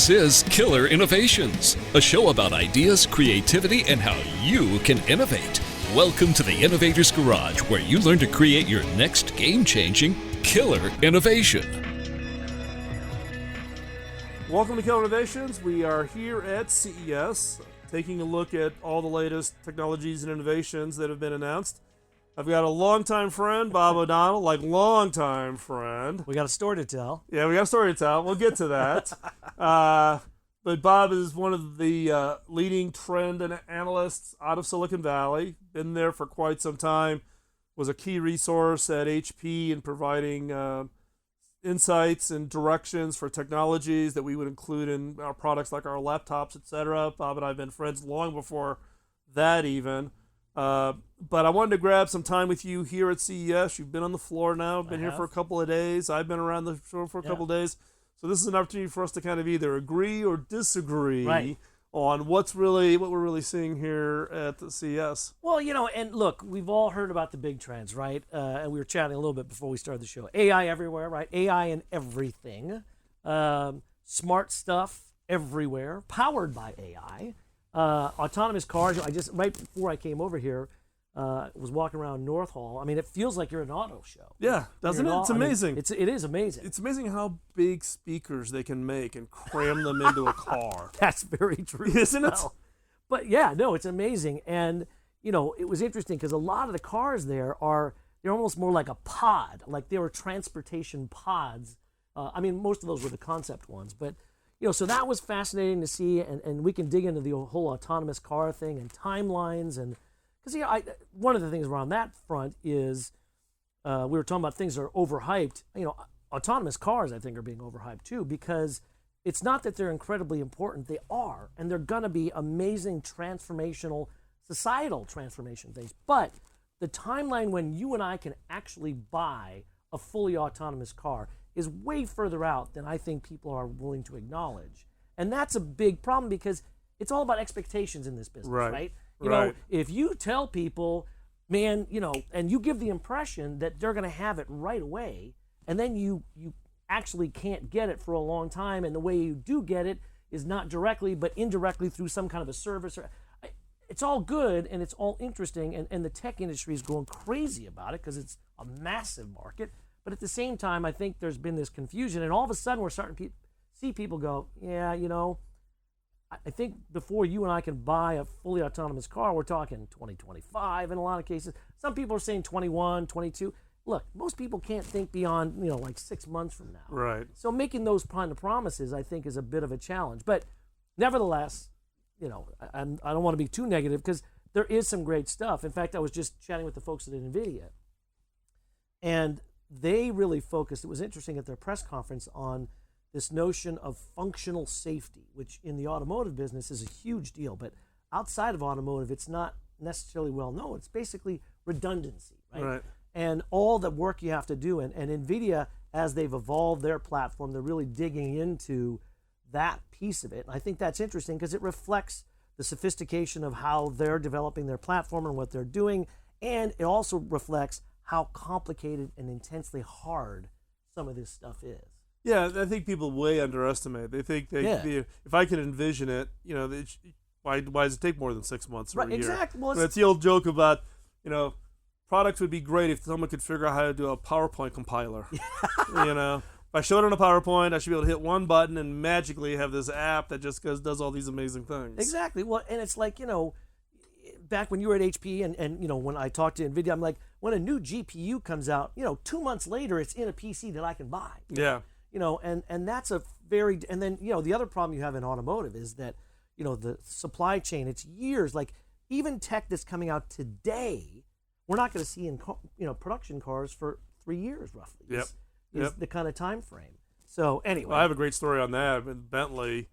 This is Killer Innovations, a show about ideas, creativity, and how you can innovate. Welcome to the Innovator's Garage, where you learn to create your next game-changing killer innovation. Welcome to Killer Innovations. We are here at CES, taking a look at all the latest technologies and innovations that have been announced. I've got a longtime friend, Bob O'Donnell, longtime friend. We got a story to tell. Yeah, we got a story to tell. We'll get to that. But Bob is one of the leading trend and analysts out of Silicon Valley. Been there for quite some time. Was a key resource at HP in providing insights and directions for technologies that we would include in our products like our laptops, etc. Bob and I have been friends long before that even. But I wanted to grab some time with you here at CES. You've been on the floor now, been here for a couple of days. I've been around the floor for a couple of days. So this is an opportunity for us to kind of either agree or disagree on what we're really seeing here at the CES. Well, and look, we've all heard about the big trends, right? And we were chatting a little bit before we started the show. AI everywhere, right? AI in everything. Smart stuff everywhere, powered by AI. Autonomous cars. Right before I came over here, was walking around North Hall. I mean, it feels like you're at an auto show. Yeah, doesn't it? It's amazing. It is amazing. It's amazing how big speakers they can make and cram them into a car. That's very true, isn't it? But yeah, no, it's amazing. And it was interesting because a lot of the cars they're almost more like a pod, like they were transportation pods. Most of those were the concept ones, but. So that was fascinating to see, and we can dig into the whole autonomous car thing and timelines, and because one of the things around that front is we were talking about things that are overhyped. Autonomous cars I think are being overhyped too, because it's not that they're incredibly important; they are, and they're going to be amazing transformational, societal transformation things. But the timeline when you and I can actually buy a fully autonomous car is way further out than I think people are willing to acknowledge. And that's a big problem because it's all about expectations in this business, right? If you tell people, man, and you give the impression that they're going to have it right away, and then you actually can't get it for a long time, and the way you do get it is not directly, but indirectly through some kind of a service. It's all good, and it's all interesting, and the tech industry is going crazy about it because it's a massive market. But at the same time, I think there's been this confusion, and all of a sudden we're starting to see people go, yeah, I think before you and I can buy a fully autonomous car, we're talking 2025 in a lot of cases. Some people are saying 21, 22. Look, most people can't think beyond, 6 months from now. Right. So making those kind of promises, I think, is a bit of a challenge. But nevertheless, I don't want to be too negative because there is some great stuff. In fact, I was just chatting with the folks at NVIDIA, and they really focused, it was interesting at their press conference, on this notion of functional safety, which in the automotive business is a huge deal. But outside of automotive, it's not necessarily well known. It's basically redundancy, right? And all the work you have to do. And NVIDIA, as they've evolved their platform, they're really digging into that piece of it. And I think that's interesting because it reflects the sophistication of how they're developing their platform and what they're doing. And it also reflects how complicated and intensely hard some of this stuff is. Yeah, I think people way underestimate. They think if I can envision it, why does it take more than 6 months or a year? Exactly. Well, it's the old joke about, products would be great if someone could figure out how to do a PowerPoint compiler. If I showed it on a PowerPoint, I should be able to hit one button and magically have this app that just does all these amazing things. Exactly. Well, and it's like, back when you were at HP and when I talked to NVIDIA, I'm like, when a new GPU comes out, 2 months later, it's in a PC that I can buy. Yeah. And that's a very, and then, the other problem you have in automotive is that, the supply chain, it's years, like even tech that's coming out today, we're not going to see in, production cars for 3 years roughly. Is the kind of time frame. So anyway. Well, I have a great story on that. In Bentley,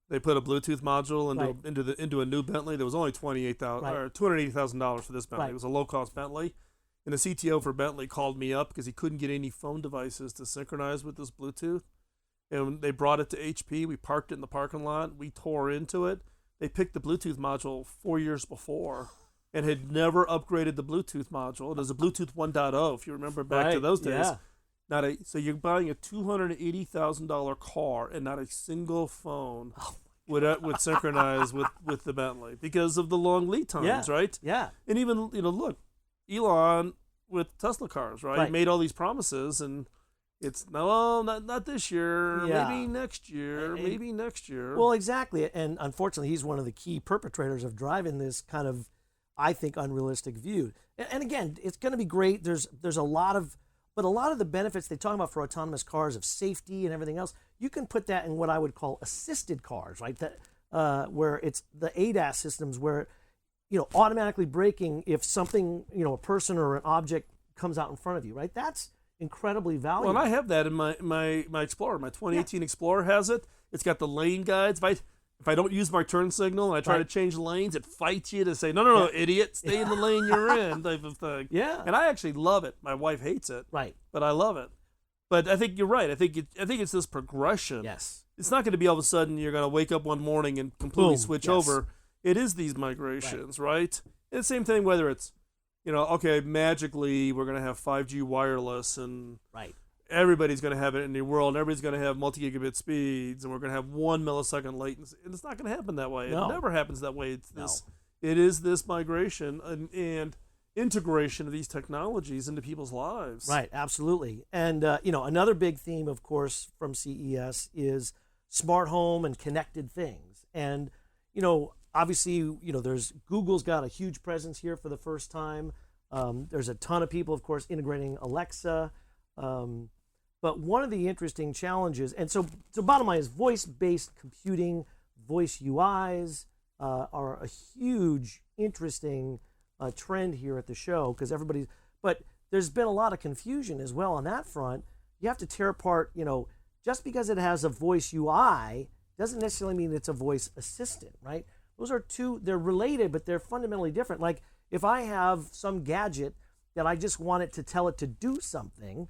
they put a Bluetooth module into a new Bentley that was only $280,000 for this Bentley. It was a low-cost Bentley. And the CTO for Bentley called me up because he couldn't get any phone devices to synchronize with this Bluetooth. And they brought it to HP. We parked it in the parking lot. We tore into it. They picked the Bluetooth module 4 years before and had never upgraded the Bluetooth module. It was a Bluetooth 1.0, if you remember back to those days. Yeah. So you're buying a $280,000 car and not a single phone would synchronize with the Bentley because of the long lead times, right? Yeah. And even, look, Elon with Tesla cars, right? He made all these promises, and it's not this year, maybe next year, maybe next year. Well, exactly. And unfortunately, he's one of the key perpetrators of driving this kind of, I think, unrealistic view. And again, it's going to be great. There's a lot of the benefits they talk about for autonomous cars of safety and everything else, you can put that in what I would call assisted cars, right? That where it's the ADAS systems where, automatically braking if something, a person or an object comes out in front of you, right? That's incredibly valuable. Well, and I have that in my Explorer. My 2018 Explorer has it. It's got the lane guides. If I don't use my turn signal and I try to change lanes, it fights you to say, no, idiot, stay in the lane you're in, type of thing. Yeah. And I actually love it. My wife hates it. Right. But I love it. But I think you're right. I think it's this progression. Yes. It's not going to be all of a sudden you're going to wake up one morning and completely switch over. It is these migrations, right? And the same thing whether it's, magically we're going to have 5G wireless and everybody's going to have it in the world, and everybody's going to have multi-gigabit speeds, and we're going to have 1 millisecond latency. And it's not going to happen that way. No. It never happens that way. It is this migration and integration of these technologies into people's lives. Right, absolutely. And, another big theme, of course, from CES is smart home and connected things. And, obviously, there's Google's got a huge presence here for the first time. There's a ton of people, of course, integrating Alexa. But one of the interesting challenges, and so bottom line is voice-based computing, voice UIs are a huge, interesting trend here at the show because but there's been a lot of confusion as well on that front. You have to tear apart, just because it has a voice UI doesn't necessarily mean it's a voice assistant, right? Those are they're related, but they're fundamentally different. Like if I have some gadget that I just want it to tell it to do something,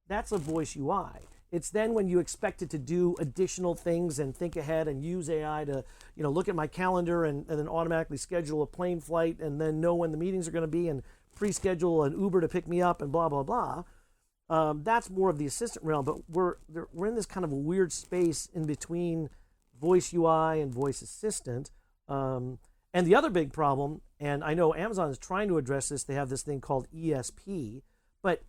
that's a voice UI. It's then when you expect it to do additional things and think ahead and use AI to, look at my calendar and then automatically schedule a plane flight and then know when the meetings are going to be and pre-schedule an Uber to pick me up and blah, blah, blah. That's more of the assistant realm, but we're in this kind of a weird space in between voice UI and voice assistant. And the other big problem, and I know Amazon is trying to address this, they have this thing called ESP, but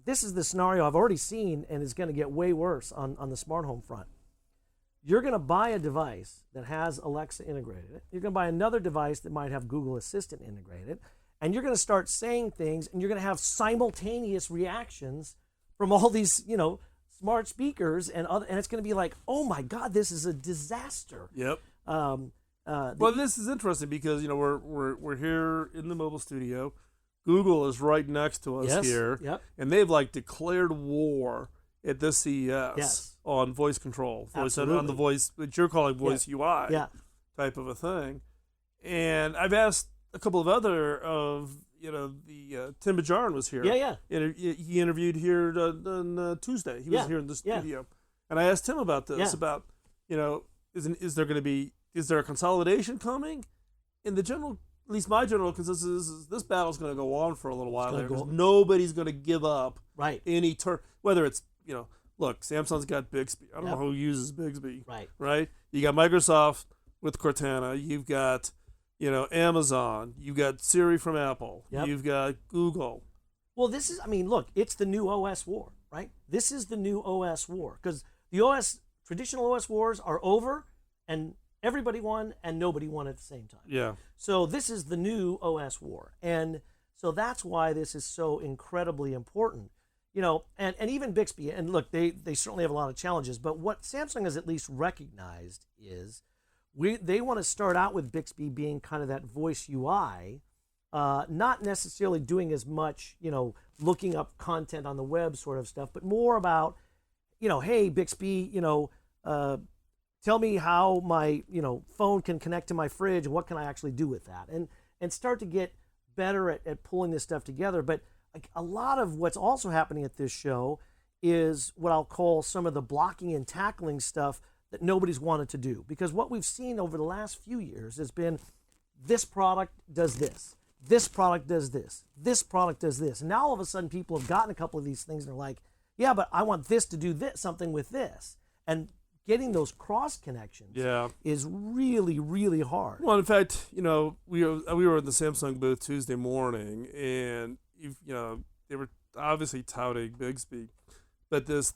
this is the scenario I've already seen and it's going to get way worse on the smart home front. You're going to buy a device that has Alexa integrated. You're going to buy another device that might have Google Assistant integrated, and you're going to start saying things, and you're going to have simultaneous reactions from all these, smart speakers, and it's going to be like, oh my God, this is a disaster. Yep. Well, this is interesting because we're here in the mobile studio. Google is right next to us here, and they've declared war at this CES on voice control, on the voice that you're calling voice UI type of a thing. And I've asked a couple of other of Tim Bajarin was here. He interviewed here on Tuesday. He was here in the studio, and I asked him about this about is there a consolidation coming? In the general, at least my general consensus is this battle's going to go on for a little while. Nobody's going to give up any turn. Whether it's look, Samsung's got Bixby. I don't know who uses Bixby. Right. You got Microsoft with Cortana. You've got Amazon. You've got Siri from Apple. You've got Google. Well, look, it's the new OS war, right? This is the new OS war because the traditional OS wars are over, and everybody won and nobody won at the same time. Yeah. So this is the new OS war. And so that's why this is so incredibly important. And even Bixby, and look, they certainly have a lot of challenges, but what Samsung has at least recognized is they want to start out with Bixby being kind of that voice UI, not necessarily doing as much, looking up content on the web sort of stuff, but more about, hey, Bixby, tell me how my phone can connect to my fridge and what can I actually do with that, and start to get better at pulling this stuff together. But a lot of what's also happening at this show is what I'll call some of the blocking and tackling stuff that nobody's wanted to do, because what we've seen over the last few years has been this product does this product does this product does this, and now all of a sudden people have gotten a couple of these things and they're like, yeah, but I want this to do something with this. And getting those cross connections is really, really hard. Well, in fact, we were in the Samsung booth Tuesday morning, and they were obviously touting Bixby, but this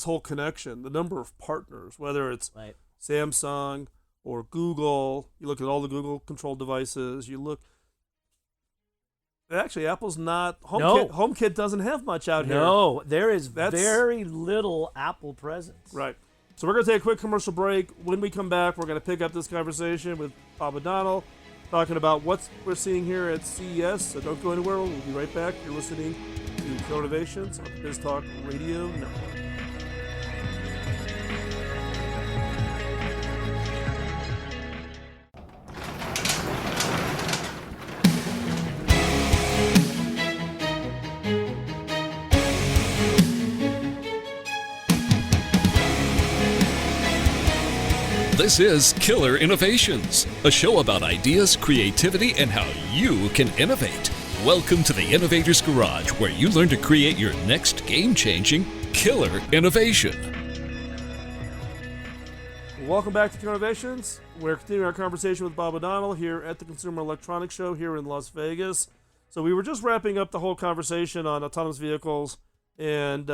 whole connection, the number of partners, whether it's Samsung or Google, you look at all the Google controlled devices, you look. Actually, Apple's not HomeKit doesn't have much out here. No, there is very little Apple presence. Right. So we're going to take a quick commercial break. When we come back, we're going to pick up this conversation with Bob O'Donnell, talking about what we're seeing here at CES. So don't go anywhere. We'll be right back. You're listening to Killer Innovations on the Biz Talk Radio Network. This is Killer Innovations, a show about ideas, creativity, and how you can innovate. Welcome to the Innovator's Garage, where you learn to create your next game-changing killer innovation. Welcome back to Killer Innovations. We're continuing our conversation with Bob O'Donnell here at the Consumer Electronics Show here in Las Vegas. So we were just wrapping up the whole conversation on autonomous vehicles and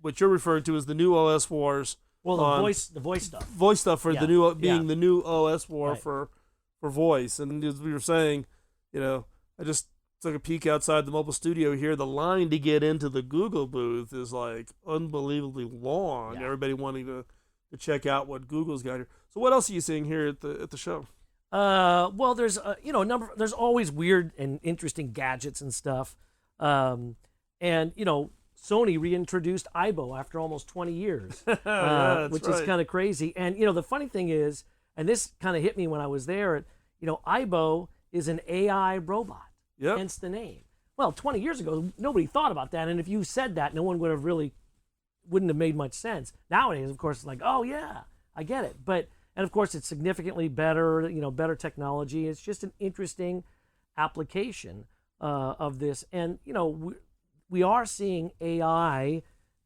what you're referring to as the new OS wars. Well, the voice stuff. Voice stuff for the new the new OS war for voice. And as we were saying, I just took a peek outside the mobile studio here. The line to get into the Google booth is like unbelievably long. Yeah. Everybody wanting to check out what Google's got here. So what else are you seeing here at the show? Well, there's a number. There's always weird and interesting gadgets and stuff. Sony reintroduced Aibo after almost 20 years, which is kind of crazy. And, the funny thing is, and this kind of hit me when I was there, Aibo is an AI robot, hence the name. Well, 20 years ago, nobody thought about that. And if you said that, no one wouldn't have made much sense. Nowadays, of course, it's like, oh, yeah, I get it. And of course, it's significantly better, better technology. It's just an interesting application of this. And, we are seeing AI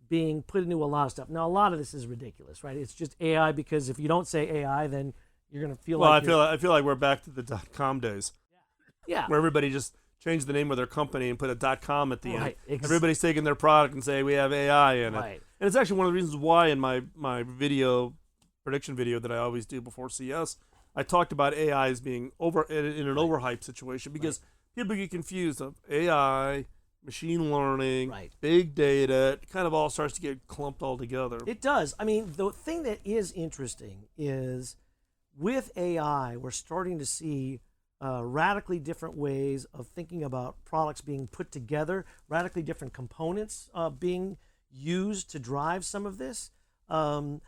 being put into a lot of stuff. Now, a lot of this is ridiculous, right? It's just AI because if you don't say AI, then you're going to feel like... Well, I feel like we're back to the .com days. Yeah. Where everybody just changed the name of their company and put a .com at the end. Everybody's taking their product and say, we have AI in it. Right. And it's actually one of the reasons why in my prediction video that I always do before CS, I talked about AI as being in an overhyped situation because people get confused of AI... machine learning, big data, it kind of all starts to get clumped all together. It does. I mean, the thing that is interesting is with AI, we're starting to see radically different ways of thinking about products being put together, radically different components being used to drive some of this. And,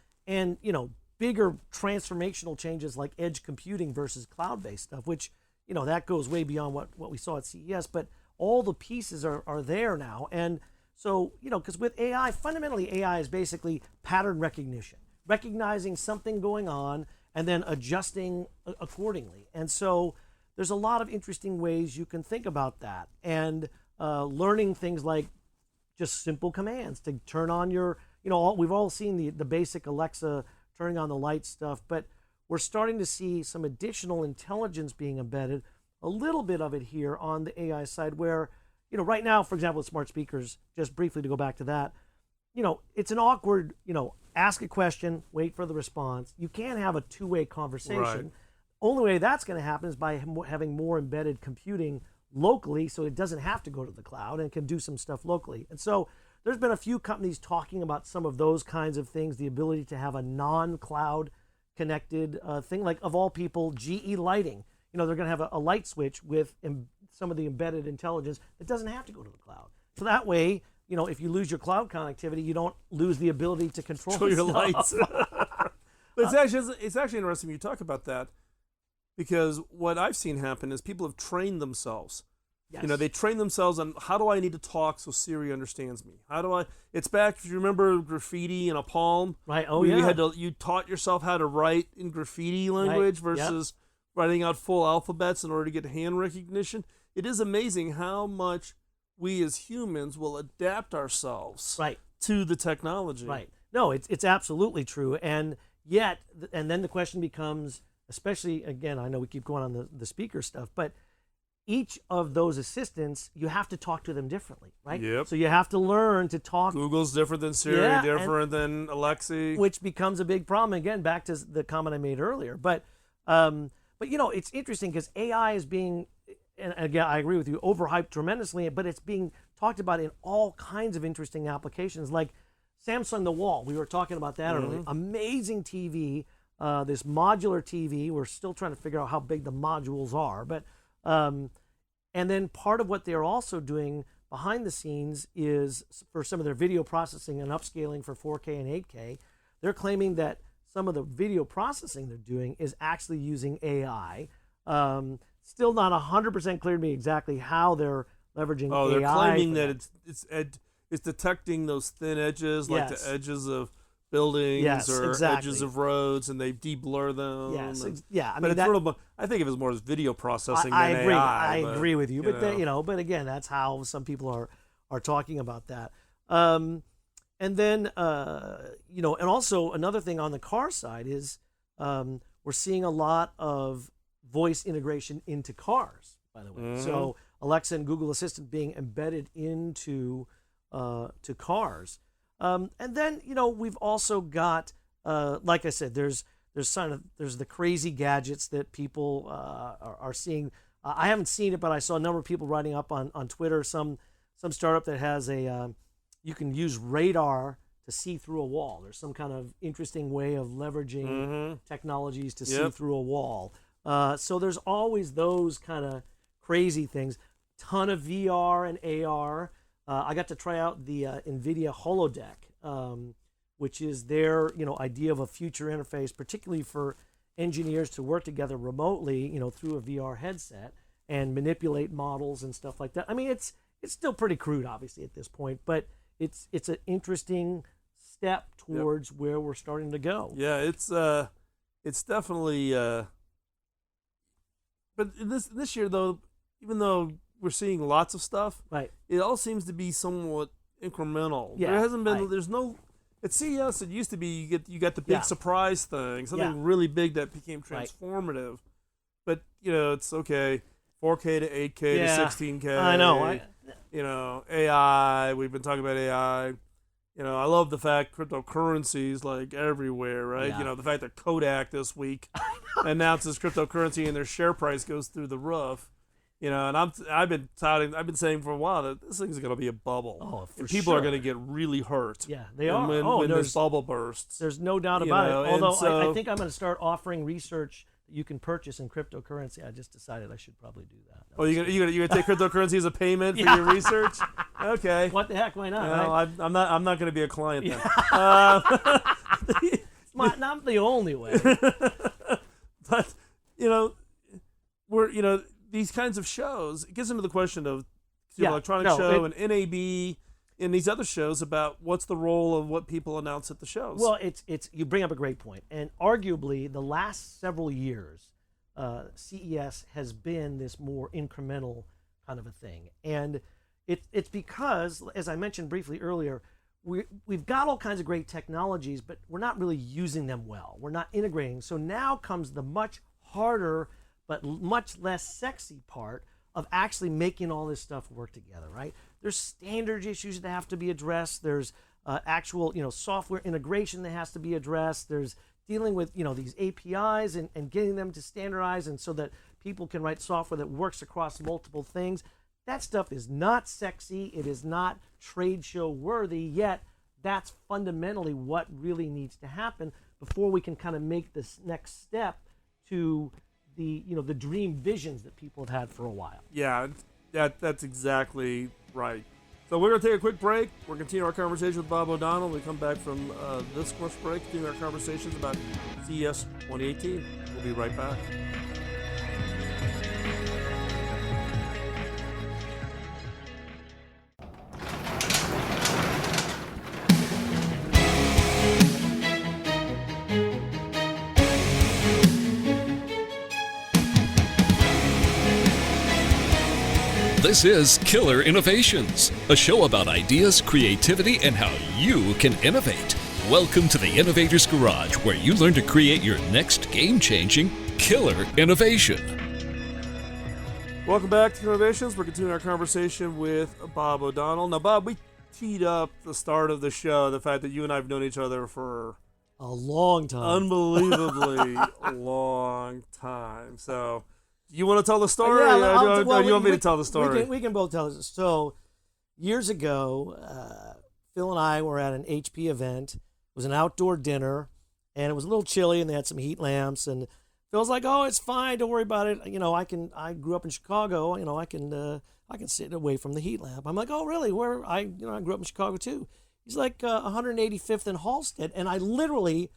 bigger transformational changes like edge computing versus cloud-based stuff, which, that goes way beyond what we saw at CES. But all the pieces are there now. And so, because with AI, fundamentally AI is basically pattern recognition, recognizing something going on and then adjusting accordingly. And so there's a lot of interesting ways you can think about that and learning things like just simple commands to turn on your, we've all seen the basic Alexa turning on the light stuff, but we're starting to see some additional intelligence being embedded, a little bit of it here on the AI side where, right now, for example, with smart speakers, just briefly to go back to that, it's an awkward, ask a question, wait for the response. You can't have a two-way conversation. Right. Only way that's going to happen is by having more embedded computing locally so it doesn't have to go to the cloud and can do some stuff locally. And so there's been a few companies talking about some of those kinds of things, the ability to have a non-cloud connected thing, like of all people, GE Lighting. They're going to have a light switch with some of the embedded intelligence that doesn't have to go to the cloud. So that way, if you lose your cloud connectivity, you don't lose the ability to control your lights. But it's actually interesting you talk about that because what I've seen happen is people have trained themselves. Yes. They train themselves on how do I need to talk so Siri understands me? It's back, if you remember graffiti in a palm. Right, you taught yourself how to write in graffiti language versus... Yep. Writing out full alphabets in order to get hand recognition. It is amazing how much we as humans will adapt ourselves to the technology. Right. No, it's absolutely true. And yet, and then the question becomes, especially, again, I know we keep going on the speaker stuff, but each of those assistants, you have to talk to them differently, right? Yep. So you have to learn to talk. Google's different than Siri, Yeah, different than Alexa. Which becomes a big problem. Again, back to the comment I made earlier. But it's interesting because AI is being, and again, I agree with you, overhyped tremendously, but it's being talked about in all kinds of interesting applications, like Samsung The Wall. We were talking about that earlier. Amazing TV, this modular TV. We're still trying to figure out how big the modules are, but and then part of what they're also doing behind the scenes is for some of their video processing and upscaling for 4K and 8K, they're claiming that some of the video processing they're doing is actually using AI. Still not 100% clear to me exactly how they're leveraging AI. Oh, they're claiming that it's detecting those thin edges, like Yes. the edges of buildings Yes, or exactly. edges of roads, and they de-blur them. Yes, and- yeah. I but mean, it's sort of, I think of it as more as video processing I than agree. AI. I but, agree with you, but but again, that's how some people are talking about that. And then and also another thing on the car side is we're seeing a lot of voice integration into cars. By the way, so Alexa and Google Assistant being embedded into to cars. And then we've also got like I said, there's the crazy gadgets that people are seeing. I haven't seen it, but I saw a number of people writing up on Twitter. Some startup that has you can use radar to see through a wall. There's some kind of interesting way of leveraging technologies to see through a wall. So there's always those kind of crazy things. Ton of VR and AR. I got to try out the NVIDIA holodeck, which is their idea of a future interface, particularly for engineers to work together remotely, through a VR headset and manipulate models and stuff like that. I mean, it's still pretty crude, obviously, at this point, but it's an interesting step towards where we're starting to go. Yeah, it's definitely. But this year, though, even though we're seeing lots of stuff, Right. it all seems to be somewhat incremental. Yeah, There hasn't been. right. There's no. At CES, it used to be you got the big surprise thing, something Yeah. really big that became Right. transformative. But it's okay. 4K to 8K Yeah, to 16K. I know. AI. We've been talking about AI. I love the fact cryptocurrencies like everywhere, right? Yeah. The fact that Kodak this week announces cryptocurrency and their share price goes through the roof. And I've been saying for a while that this thing's going to be a bubble. Oh, for and people are sure. going to get really hurt. Yeah, they are. When there's this bubble bursts. There's no doubt about it. and Although so- I think I'm going to start offering research that you can purchase in cryptocurrency. I just decided I should probably do that. Oh, you're gonna take cryptocurrency as a payment for Yeah. your research? Okay. What the heck? Why not? Well, right? I'm not going to be a client then. Not the only way. But we're these kinds of shows. It gets into the question of the electronic show and NAB and these other shows about what's the role of what people announce at the shows. Well, it's you bring up a great point, and arguably the last several years, CES has been this more incremental kind of a thing, and it's because, as I mentioned briefly earlier, we've got all kinds of great technologies, but we're not really using them well. We're not integrating. So now comes the much harder but much less sexy part of actually making all this stuff work together, right? There's standard issues that have to be addressed. There's actual, software integration that has to be addressed. There's dealing with, these APIs and getting them to standardize and so that people can write software that works across multiple things. That stuff is not sexy. It is not trade show worthy, yet that's fundamentally what really needs to happen before we can kind of make this next step to the dream visions that people have had for a while. Yeah, that's exactly right. So we're going to take a quick break. We're going to continue our conversation with Bob O'Donnell. When we come back from this first break, continue our conversations about CES 2018. We'll be right back. This is Killer Innovations, a show about ideas, creativity, and how you can innovate. Welcome to the Innovator's Garage, where you learn to create your next game-changing killer innovation. Welcome back to Innovations. We're continuing our conversation with Bob O'Donnell. Now, Bob, we teed up the start of the show, the fact that you and I have known each other for a long time. Unbelievably long time. So, you want to tell the story? Yeah, or do you want me to tell the story? We can both tell it. So, years ago, Phil and I were at an HP event. It was an outdoor dinner, and it was a little chilly, and they had some heat lamps. And Phil's like, "Oh, it's fine. Don't worry about it. You know, I grew up in Chicago. You know, I can sit away from the heat lamp." I'm like, "Oh, really? Where? I grew up in Chicago too." He's like 185th and Halsted, and I literally,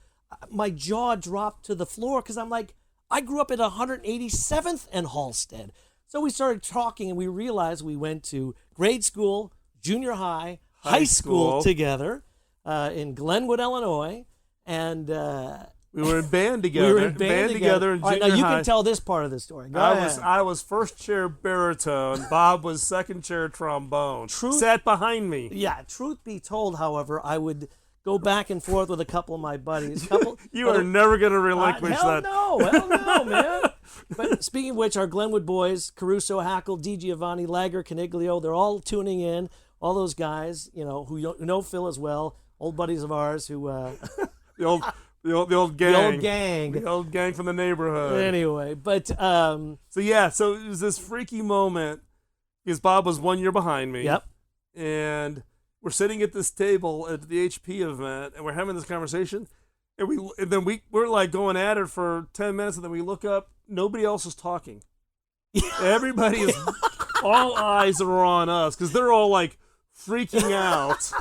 my jaw dropped to the floor because I'm like, I grew up at 187th and Halsted. So we started talking, and we realized we went to grade school, junior high, high school together in Glenwood, Illinois, and we were in band together. We were in band together in All right, junior now you high. can tell this part of the story. Go ahead. I was first chair baritone. Bob was second chair trombone. Sat behind me. Yeah, truth be told, however, I would go back and forth with a couple of my buddies. You are never going to relinquish that. Hell no, man. But speaking of which, our Glenwood boys, Caruso, Hackle, Di Giovanni, Lager, Caniglio, they're all tuning in. All those guys, who know Phil as well, old buddies of ours who... The old gang. The old gang from the neighborhood. Anyway, but... So it was this freaky moment because Bob was 1 year behind me. Yep. And we're sitting at this table at the HP event, and we're having this conversation. And we're like going at it for 10 minutes, and then we look up. Nobody else is talking. Everybody is... all eyes are on us because they're all like freaking out.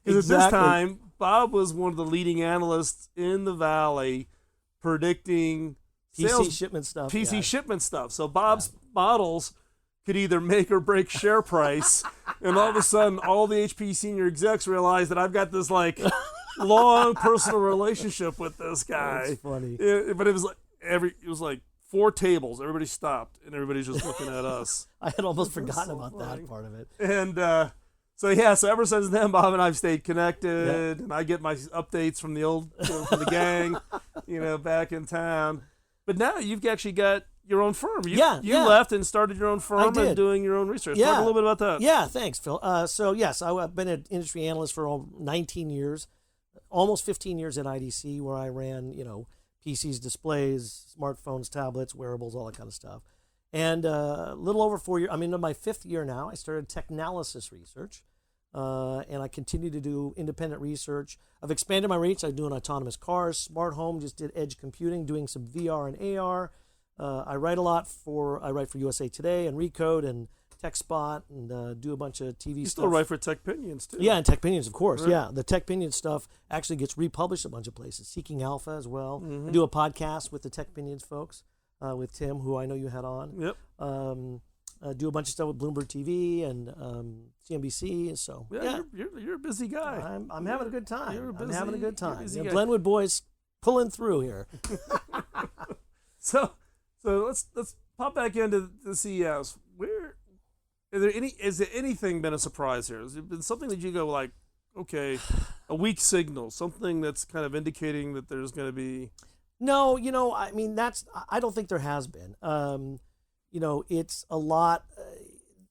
Because at this time, Bob was one of the leading analysts in the Valley predicting PC shipment stuff. So Bob's models could either make or break share price. And all of a sudden, all the HP senior execs realized that I've got this like long personal relationship with this guy. That's funny. But it was like 4 tables. Everybody stopped, and everybody's just looking at us. I had almost forgotten about that part of it. And so ever since then, Bob and I've stayed connected, and I get my updates from from the gang, back in town. But now you've actually got your own firm. You left and started your own firm and doing your own research. Talk a little bit about that. Yeah, thanks, Phil. I've been an industry analyst for 19 years, almost 15 years at IDC, where I ran, PCs, displays, smartphones, tablets, wearables, all that kind of stuff. And a little over 4 years, I'm into my 5th year now. I started technalysis research, and I continue to do independent research. I've expanded my reach. I'm doing autonomous cars, smart home, just did edge computing, doing some VR and AR. I write a lot I write for USA Today and Recode and TechSpot and do a bunch of TV stuff. You still write for Tech Pinions, too. Yeah, and Tech Pinions, of course. Right. Yeah, the Tech Pinions stuff actually gets republished a bunch of places. Seeking Alpha as well. Mm-hmm. I do a podcast with the Tech Pinions folks, with Tim, who I know you had on. Yep. Do a bunch of stuff with Bloomberg TV and CNBC. So you're a busy guy. I'm having a good time. I'm having a good time. Busy guy. Glenwood boys pulling through here. So let's pop back into the CES. Is there anything been a surprise here? Has it been something that you go like, okay, a weak signal, something that's kind of indicating that there's going to be? No, I don't think there has been. It's a lot.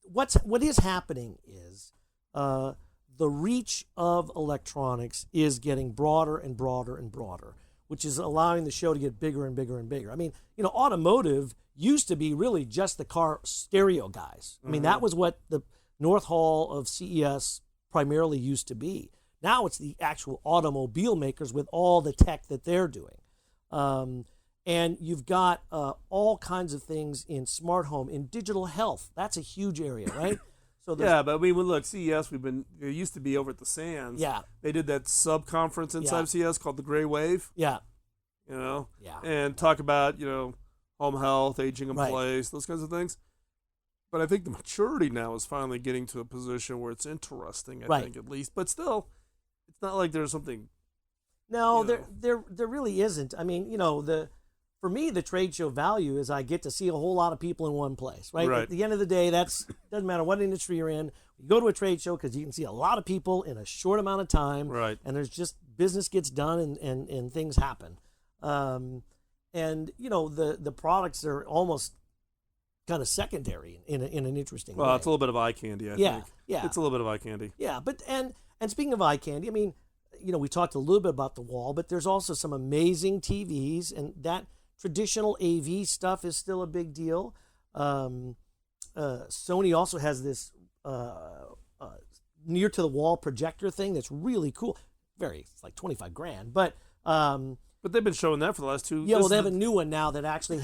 What is happening is the reach of electronics is getting broader and broader and broader, which is allowing the show to get bigger and bigger and bigger. I mean, automotive used to be really just the car stereo guys. I mean, that was what the North Hall of CES primarily used to be. Now it's the actual automobile makers with all the tech that they're doing. And you've got all kinds of things in smart home, in digital health. That's a huge area, right? So but I mean, look, CES, it used to be over at the Sands. Yeah. They did that sub-conference inside CES called the Gray Wave. Yeah. And talk about, home health, aging in place, those kinds of things. But I think the maturity now is finally getting to a position where it's interesting, I think, at least. But still, it's not like there's something... No, there really isn't. I mean, for me, the trade show value is I get to see a whole lot of people in one place, right? Right. At the end of the day, doesn't matter what industry you're in. You go to a trade show because you can see a lot of people in a short amount of time, Right. and there's just business gets done and things happen. And the products are almost kind of secondary in an interesting way. Well, it's a little bit of eye candy, I think. Yeah. It's a little bit of eye candy. Yeah, but and speaking of eye candy, I mean, we talked a little bit about the wall, but there's also some amazing TVs, and that traditional AV stuff is still a big deal. Sony also has this near to the wall projector thing that's really cool. It's like $25,000, but they've been showing that for the last 2 years. Yeah, well, they have a new one now that actually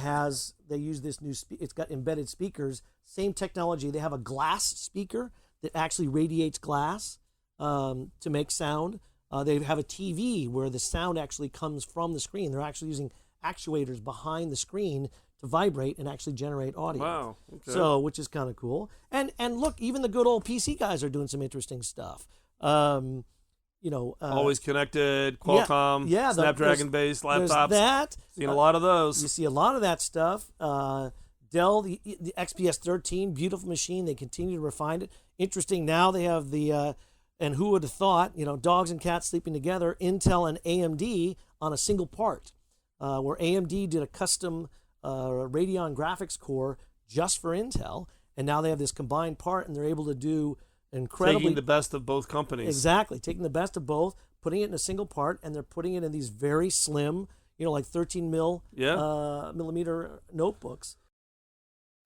they use this new, it's got embedded speakers, same technology. They have a glass speaker that actually radiates glass to make sound. They have a TV where the sound actually comes from the screen. They're actually using actuators behind the screen to vibrate and actually generate audio. Wow. Okay. So, which is kind of cool. And look, even the good old PC guys are doing some interesting stuff. Always connected, Qualcomm, Snapdragon-based laptops. That. Seeing a lot of those. You see a lot of that stuff. Dell, the XPS13, beautiful machine. They continue to refine it. Interesting. Now they have the, and who would have thought, dogs and cats sleeping together, Intel and AMD on a single part, where AMD did a custom Radeon graphics core just for Intel, and now they have this combined part, and they're able to do incredibly... Taking the best of both companies. Exactly. Taking the best of both, putting it in a single part, and they're putting it in these very slim, like 13 millimeter notebooks.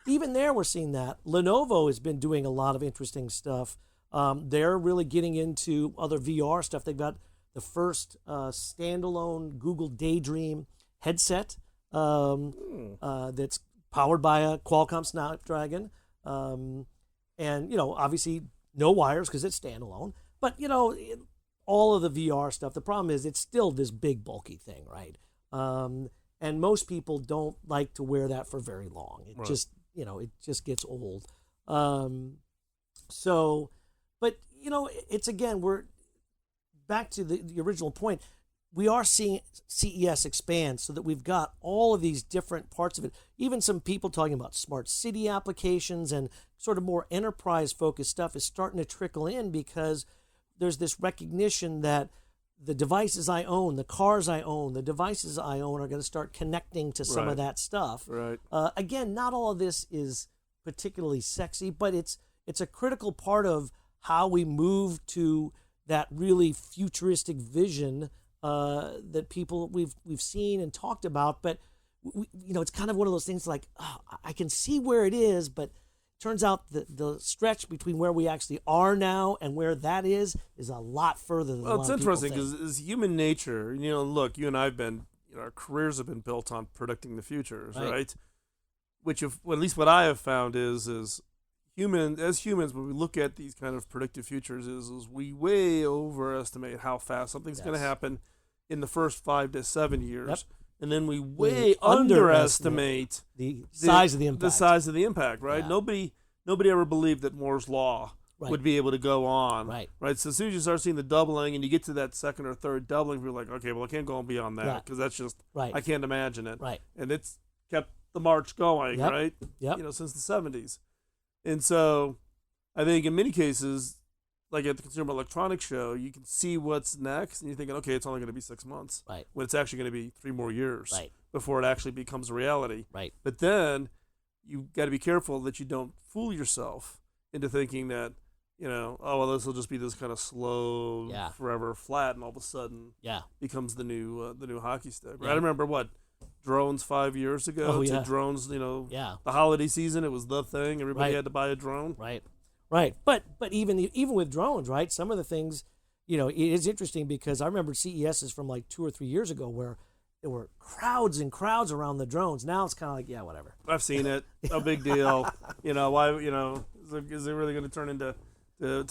Even there, we're seeing that. Lenovo has been doing a lot of interesting stuff. They're really getting into other VR stuff. They've got the first standalone Google Daydream headset that's powered by a Qualcomm Snapdragon. And, obviously no wires because it's standalone. But, all of the VR stuff, the problem is it's still this big, bulky thing, right? And most people don't like to wear that for very long. It just, it just gets old. But, it's again, we're back to the original point. We are seeing CES expand so that we've got all of these different parts of it. Even some people talking about smart city applications and sort of more enterprise-focused stuff is starting to trickle in because there's this recognition that the devices I own, the cars I own, the devices I own are going to start connecting to some of that stuff. Right. Again, not all of this is particularly sexy, but it's a critical part of how we move to that really futuristic vision that people we've seen and talked about, but it's kind of one of those things like I can see where it is, but it turns out the stretch between where we actually are now and where that is a lot further than a lot of people think. It's interesting because it's human nature. Look, you and I've been, our careers have been built on predicting the futures, right? Which, at least what I have found is humans, when we look at these kind of predictive futures, is we way overestimate how fast something's going to happen in the first 5 to 7 years, and then we way underestimate the size of the impact. The size of the impact, right? Yeah. Nobody ever believed that Moore's law would be able to go on, right? So as soon as you start seeing the doubling, and you get to that second or third doubling, you're like, okay, well, I can't go on beyond that because that's just I can't imagine it, right? And it's kept the march going, right? Yep. Since the 70s. And so I think in many cases, like at the Consumer Electronics Show, you can see what's next, and you're thinking, okay, it's only going to be 6 months. Right. When it's actually going to be 3 more years. Right. Before it actually becomes a reality. Right. But then you've got to be careful that you don't fool yourself into thinking that, this will just be this kind of slow, forever flat, and all of a sudden becomes the new hockey stick. Right? I remember drones 5 years ago to drones, the holiday season, it was the thing. Everybody had to buy a drone. Right. But even with drones, right, some of the things, it is interesting because I remember CESs from like 2 or 3 years ago where there were crowds and crowds around the drones. Now it's kind of like, whatever. I've seen it. No big deal. Why, is it really going to turn into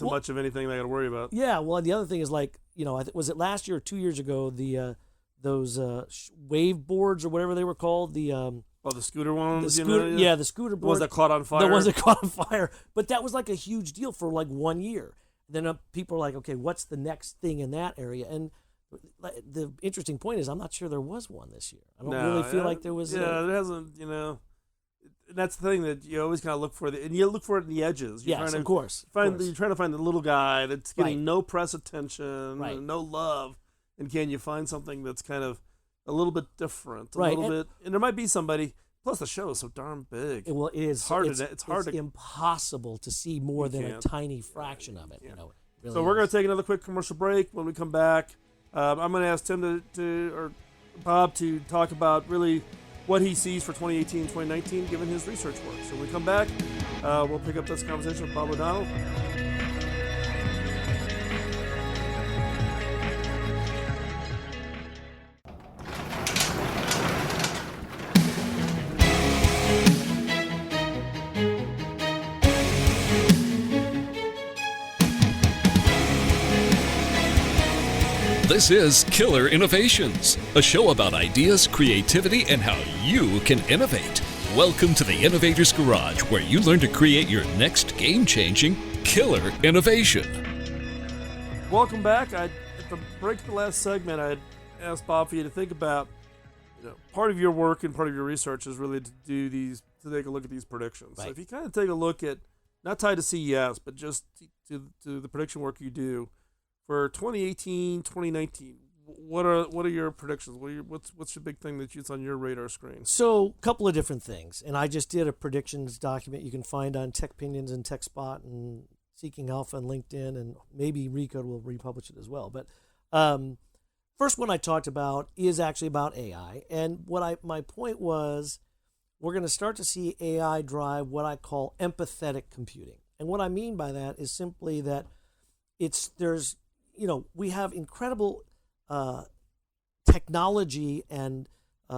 much of anything they got to worry about? Yeah, well, the other thing is like, was it last year or 2 years ago, those wave boards or whatever they were called, the scooter ones, the scooter board. The ones that caught on fire. The ones that caught on fire. But that was like a huge deal for like 1 year. Then people are like, okay, what's the next thing in that area? And the interesting point is I'm not sure there was one this year. I don't No, really feel like there was. Yeah, there hasn't. That's the thing that you always kind of look for, and you look for it in the edges. Yes, of course. You're trying to find the little guy that's getting Right. no press attention, Right. and no love, and can you find something that's kind of a little bit different, Right, and there might be somebody. Plus, the show is so darn big. Well, it is hard. It's to. impossible to see more than a can't. tiny fraction of it. Yeah. Really So we're going is. to take another quick commercial break. When we come back, I'm going to ask Tim or Bob to talk about really what he sees for 2018 and 2019, given his research work. So when we come back, we'll pick up this conversation with Bob O'Donnell. This is Killer Innovations, a show about ideas, creativity, and how you can innovate. Welcome to the Innovator's Garage, where you learn to create your next game-changing killer innovation. Welcome back. At the break of the last segment, I asked Bob for you to think about, part of your work and part of your research is really to take a look at these predictions. Right. So if you kind of take a look at, not tied to CES, but just to the prediction work you do for 2018, 2019, what are your predictions? What's your big thing that's on your radar screen? So, a couple of different things, and I just did a predictions document you can find on Tech Pinions and TechSpot and Seeking Alpha and LinkedIn, and maybe Recode will republish it as well. But first one I talked about is actually about AI, and my point was we're going to start to see AI drive what I call empathetic computing, and what I mean by that is simply that we have incredible technology and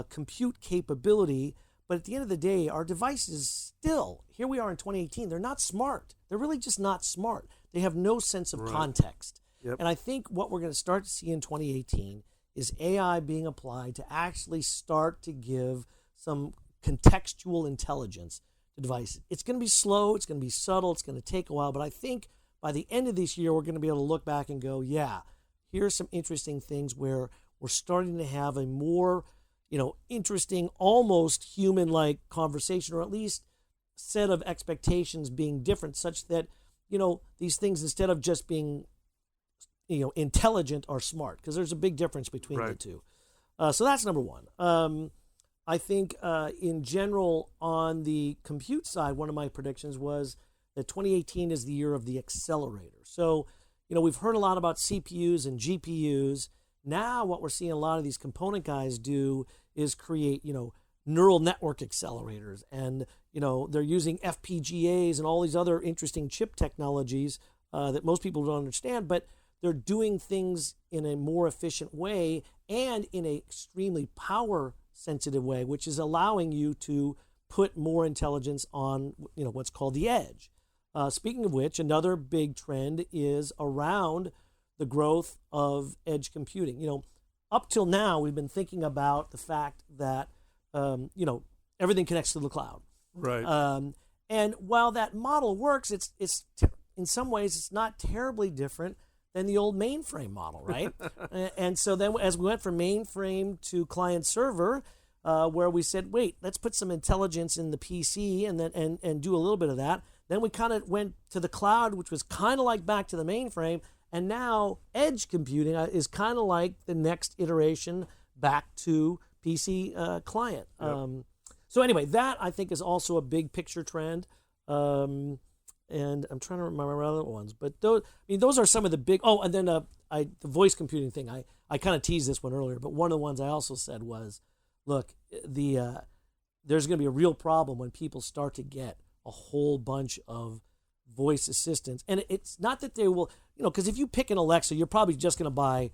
compute capability, but at the end of the day, our devices still, here we are in 2018, they're not smart. They're really just not smart. They have no sense of context. Yep. And I think what we're going to start to see in 2018 is AI being applied to actually start to give some contextual intelligence to devices. It's going to be slow, it's going to be subtle, it's going to take a while, but I think by the end of this year, we're going to be able to look back and go, yeah, here's some interesting things where we're starting to have a more, interesting, almost human-like conversation, or at least set of expectations being different, such that, these things, instead of just being, intelligent, are smart, because there's a big difference between the two. So that's number one. I think in general, on the compute side, one of my predictions was that 2018 is the year of the accelerator. So, we've heard a lot about CPUs and GPUs. Now what we're seeing a lot of these component guys do is create, neural network accelerators. And, they're using FPGAs and all these other interesting chip technologies that most people don't understand, but they're doing things in a more efficient way and in an extremely power-sensitive way, which is allowing you to put more intelligence on, what's called the edge. Speaking of which, another big trend is around the growth of edge computing. Up till now, we've been thinking about the fact that, everything connects to the cloud. Right. And while that model works, it's in some ways, it's not terribly different than the old mainframe model, right? And so then as we went from mainframe to client server, where we said, wait, let's put some intelligence in the PC and do a little bit of that. Then we kind of went to the cloud, which was kind of like back to the mainframe. And now edge computing is kind of like the next iteration back to PC client. Yep. So anyway, that I think is also a big picture trend. And I'm trying to remember other ones. But those are some of the big... Oh, and then the voice computing thing. I kind of teased this one earlier, but one of the ones I also said was, look, there's going to be a real problem when people start to get a whole bunch of voice assistants. And it's not that they will, because if you pick an Alexa, you're probably just going to buy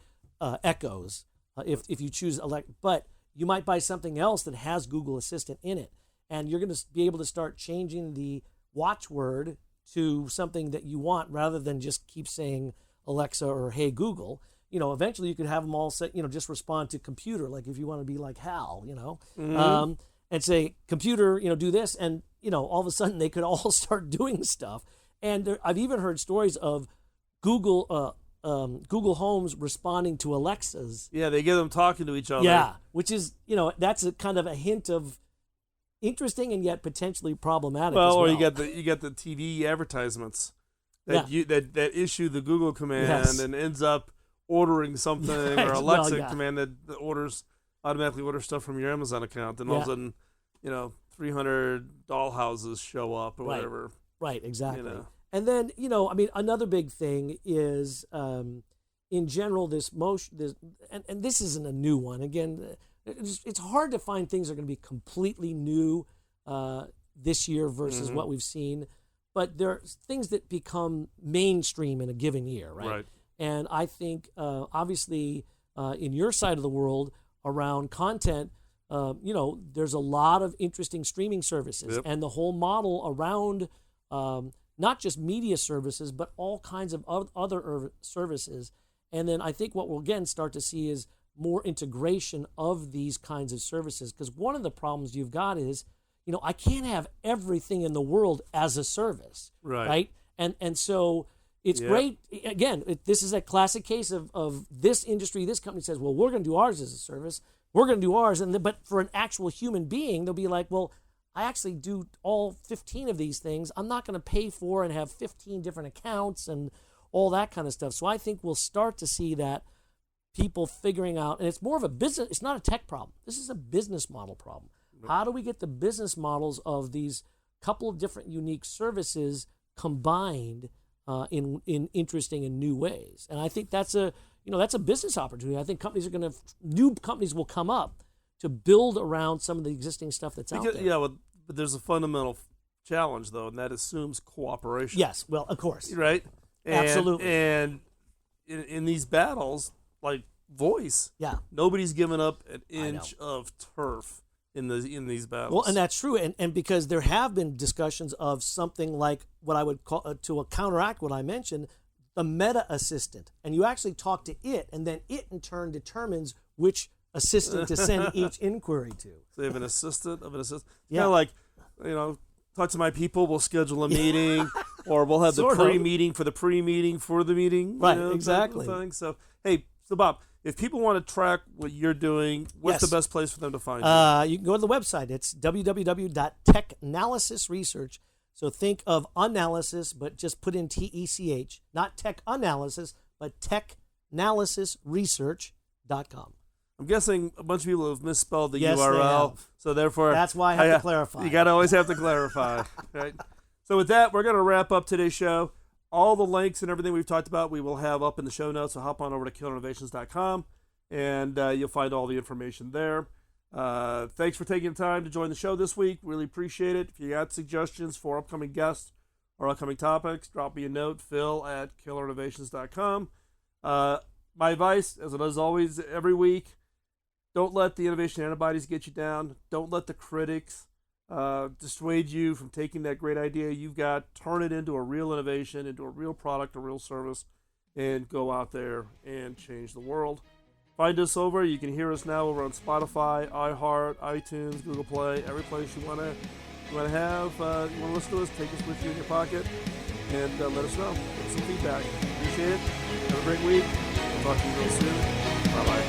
Echoes if you choose Alexa. But you might buy something else that has Google Assistant in it. And you're going to be able to start changing the watchword to something that you want rather than just keep saying Alexa or Hey Google. Eventually you could have them all set, just respond to computer, like if you want to be like Hal, Mm-hmm. And say, computer, do this. And, all of a sudden they could all start doing stuff. And I've even heard stories of Google Google Homes responding to Alexas. Yeah, they get them talking to each other. Yeah, which is, that's a kind of a hint of interesting and yet potentially problematic. Well, as well. or you get the TV advertisements that that issue the Google command and ends up ordering something, Right. or Alexa Well, yeah. command that automatically orders stuff from your Amazon account, and all of a sudden, 300 dollhouses show up or Right. whatever. Right, exactly. You know. And then, another big thing is, in general, this motion, and this isn't a new one. Again, it's hard to find things that are going to be completely new this year versus what we've seen. But there are things that become mainstream in a given year, right? Right. And I think, obviously, in your side of the world around content, there's a lot of interesting streaming services. Yep. And the whole model around not just media services, but all kinds of other services. And then I think what we'll again start to see is more integration of these kinds of services. Because one of the problems you've got is, I can't have everything in the world as a service, right? And so it's great. Again, this is a classic case of this industry. This company says, well, we're going to do ours as a service. We're going to do ours. But for an actual human being, they'll be like, well, I actually do all 15 of these things. I'm not going to pay for and have 15 different accounts and all that kind of stuff. So I think we'll start to see that people figuring out, and it's more of a business, it's not a tech problem. This is a business model problem. How do we get the business models of these couple of different unique services combined in interesting and new ways? And I think that's a business opportunity. I think new companies will come up to build around some of the existing stuff that's out there. Yeah, but there's a fundamental challenge, though, and that assumes cooperation. Yes, well, of course. Right? Absolutely. And in these battles, like voice, nobody's given up an inch of turf in these battles. Well, and that's true. And because there have been discussions of something like what I would call, to counteract what I mentioned, the meta assistant. And you actually talk to it, and then it in turn determines which assistant to send each inquiry to. So you have an assistant of an assistant. Yeah. Kind of like, talk to my people, we'll schedule a meeting, or we'll have the Sort of. pre-meeting for the pre-meeting for the meeting. Right, type of exactly. thing. So, hey, Bob, if people want to track what you're doing, what's the best place for them to find you? You can go to the website. It's www.technalysisresearch. So think of analysis, but just put in TECH, not tech analysis, but technalysisresearch.com. I'm guessing a bunch of people have misspelled the Yes, they URL, have. so therefore That's why I have to clarify. You got to always have to clarify, right? So with that, we're going to wrap up today's show. All the links and everything we've talked about, we will have up in the show notes. So hop on over to killerinnovations.com, and you'll find all the information there. Thanks for taking the time to join the show this week. Really appreciate it. If you got suggestions for upcoming guests or upcoming topics, drop me a note, phil@killerinnovations.com. My advice, as it is always every week, don't let the innovation antibodies get you down. Don't let the critics dissuade you from taking that great idea you've got, turn it into a real innovation, into a real product, a real service, and go out there and change the world. Find us you can hear us now over on Spotify, iHeart, iTunes, Google Play, every place you want to listen to us, take us with you in your pocket, and let us know. Give us some feedback. Appreciate it. Have a great week. We'll talk to you real soon. Bye-bye.